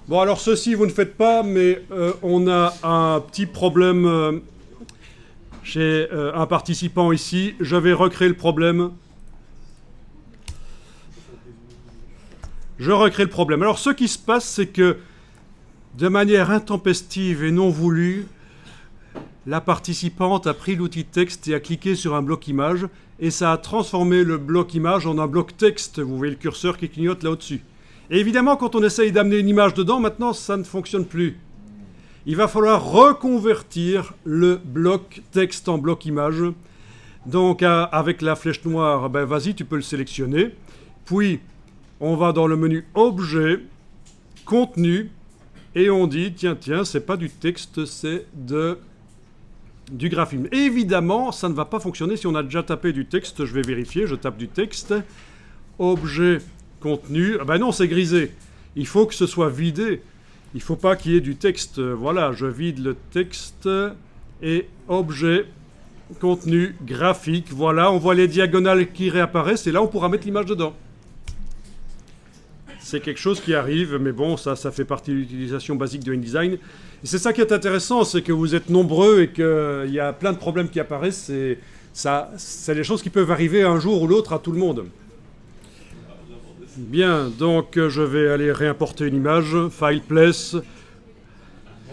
Bon, alors ceci, vous ne faites pas, mais on a un petit problème chez un participant ici. Je vais recréer le problème. Je recrée le problème. Alors, ce qui se passe, c'est que, de manière intempestive et non voulue, la participante a pris l'outil texte et a cliqué sur un bloc image, et ça a transformé le bloc image en un bloc texte. Vous voyez le curseur qui clignote là au-dessus. Et évidemment, quand on essaye d'amener une image dedans, maintenant, ça ne fonctionne plus. Il va falloir reconvertir le bloc texte en bloc image. Donc, avec la flèche noire, ben, vas-y, tu peux le sélectionner. Puis, on va dans le menu Objet, Contenu, et on dit, tiens, c'est pas du texte, c'est du graphisme. Et évidemment, ça ne va pas fonctionner si on a déjà tapé du texte. Je vais vérifier, je tape du texte. Objet, Contenu. Ah ben non, c'est grisé. Il faut que ce soit vidé. Il ne faut pas qu'il y ait du texte. Voilà, je vide le texte. Et Objet, Contenu, Graphique. Voilà, on voit les diagonales qui réapparaissent. Et là, on pourra mettre l'image dedans. C'est quelque chose qui arrive, mais bon, ça fait partie de l'utilisation basique de InDesign. Et c'est ça qui est intéressant, c'est que vous êtes nombreux et qu'il y a plein de problèmes qui apparaissent. C'est des choses qui peuvent arriver un jour ou l'autre à tout le monde. Bien, donc je vais aller réimporter une image, File Place,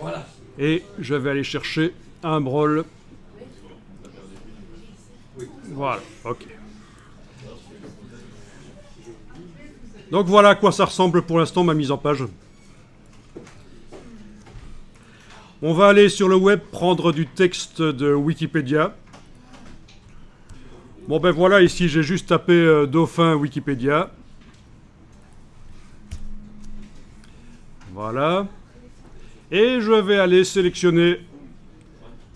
Voilà. et je vais aller chercher un brawl. Voilà, ok. Donc voilà à quoi ça ressemble pour l'instant ma mise en page. On va aller sur le web prendre du texte de Wikipédia. Bon ben voilà, ici j'ai juste tapé Dauphin Wikipédia. Voilà. Et je vais aller sélectionner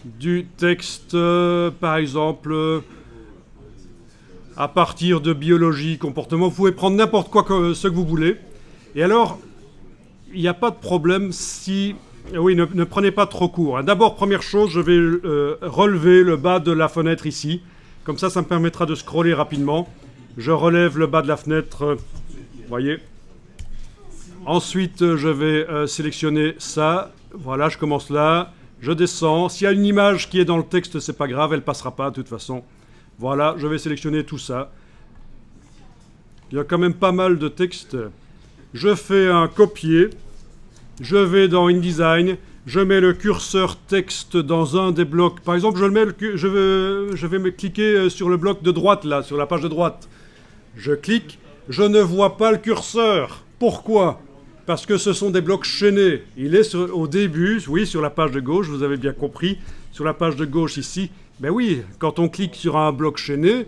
du texte, par exemple, à partir de biologie, comportement. Vous pouvez prendre n'importe quoi, ce que vous voulez. Et alors, il n'y a pas de problème si... Oui, ne prenez pas trop court. D'abord, première chose, je vais relever le bas de la fenêtre ici. Comme ça me permettra de scroller rapidement. Je relève le bas de la fenêtre, vous voyez. Ensuite, je vais sélectionner ça. Voilà, je commence là. Je descends. S'il y a une image qui est dans le texte, c'est pas grave, elle passera pas de toute façon. Voilà, je vais sélectionner tout ça. Il y a quand même pas mal de texte. Je fais un copier. Je vais dans InDesign. Je mets le curseur texte dans un des blocs. Par exemple, je vais me cliquer sur le bloc de droite, là, sur la page de droite. Je clique. Je ne vois pas le curseur. Pourquoi ? Parce que ce sont des blocs chaînés. Il est au début, oui, sur la page de gauche, vous avez bien compris. Sur la page de gauche ici, ben oui, quand on clique sur un bloc chaîné,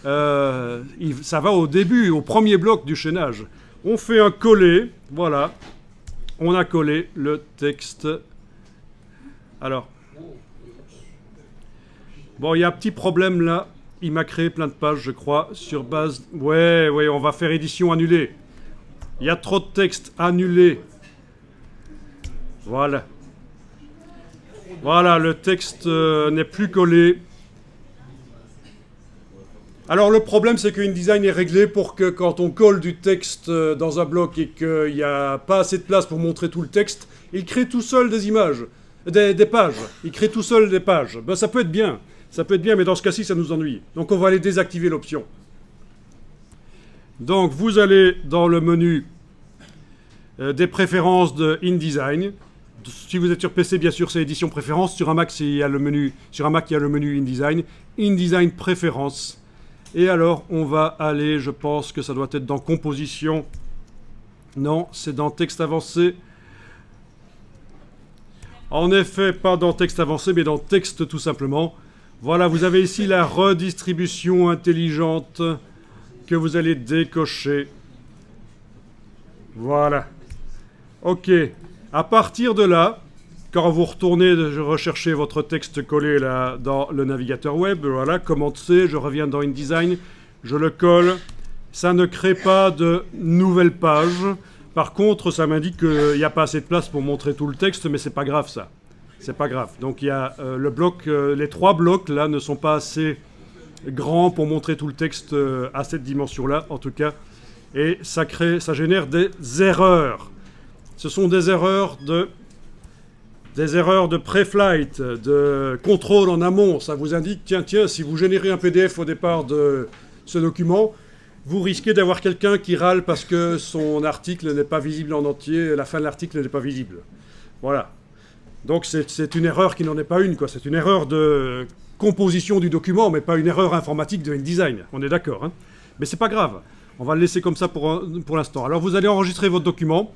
ça va au début, au premier bloc du chaînage. On fait un coller, voilà. On a collé le texte. Alors, bon, il y a un petit problème là. Il m'a créé plein de pages, je crois, sur base... Ouais, on va faire édition annulée. Il y a trop de texte annulé. Voilà. Voilà, le texte n'est plus collé. Alors le problème, c'est que InDesign est réglé pour que quand on colle du texte dans un bloc et qu'il n'y a pas assez de place pour montrer tout le texte, il crée tout seul des images, des pages. Il crée tout seul des pages. Ben, ça peut être bien. Ça peut être bien, mais dans ce cas-ci, ça nous ennuie. Donc on va aller désactiver l'option. Donc vous allez dans le menu des préférences de InDesign. Si vous êtes sur PC, bien sûr, c'est édition préférences. Sur un Mac, il y a le menu InDesign. InDesign préférences. Et alors, on va aller, je pense que ça doit être dans composition. Non, c'est dans texte avancé. En effet, pas dans texte avancé, mais dans texte tout simplement. Voilà, vous avez ici la redistribution intelligente que vous allez décocher. Voilà. OK. À partir de là, quand vous retournez rechercher votre texte collé là dans le navigateur web, voilà, commande C, je reviens dans InDesign, je le colle. Ça ne crée pas de nouvelle page. Par contre, ça m'indique qu'il n'y a pas assez de place pour montrer tout le texte, mais c'est pas grave ça. C'est pas grave. Donc il y a le bloc, les trois blocs là ne sont pas assez grands pour montrer tout le texte à cette dimension-là, en tout cas. Et ça génère des erreurs. Ce sont des erreurs de pré-flight, de contrôle en amont. Ça vous indique, tiens, si vous générez un PDF au départ de ce document, vous risquez d'avoir quelqu'un qui râle parce que son article n'est pas visible en entier, la fin de l'article n'est pas visible. Voilà. Donc c'est une erreur qui n'en est pas une, quoi. C'est une erreur de composition du document, mais pas une erreur informatique de InDesign. On est d'accord, hein. Mais c'est pas grave. On va le laisser comme ça pour l'instant. Alors vous allez enregistrer votre document.